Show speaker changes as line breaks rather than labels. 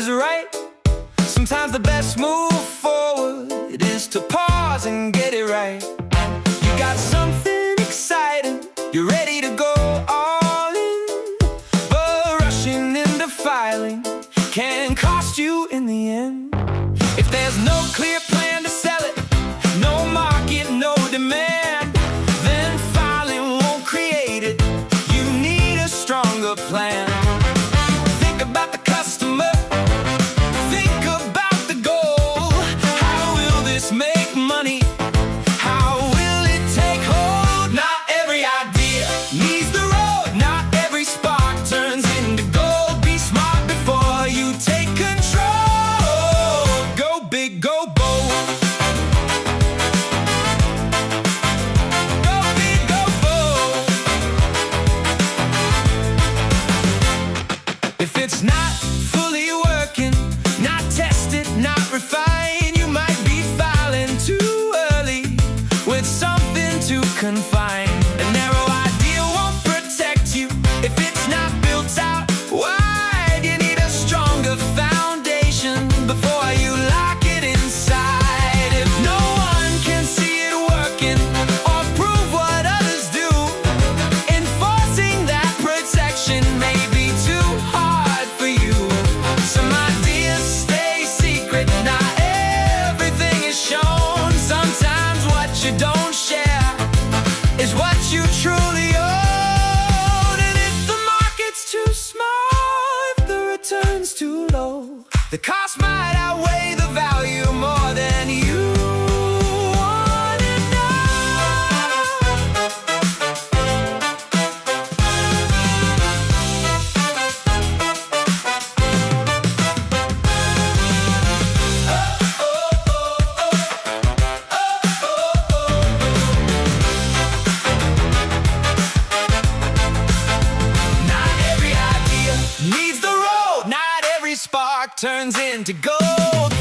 is right. Sometimes the best move forward is to pause and get it right. You got something exciting, you're ready to go all in, but rushing into filing can cost you in the end. If there's no clear plan to sell it, no market, no demand, then filing won't create it. You need a stronger plan. Think about the customer, think about the goal. How will this make money? How will it take hold? Not every idea needs the road, not every spark turns into gold. Be smart before you take control. Go big, go bold. Go big, go bold. If it's not fully working, not tested, not refined, you might be filing too early with something to confine. A narrow idea won't protect you if it's not built out wide. You need a stronger foundation before you lock it inside. If no one can see it working or prove what others do, enforcing that protection may be too hard for you. Some ideas stay secret, not everything is shown. Sometimes what you don't share is what you truly own. And if the market's too small, if the return's too low, the cost might outweigh the value more than you wanna know. Not every idea needs the road, not every spark turns into gold.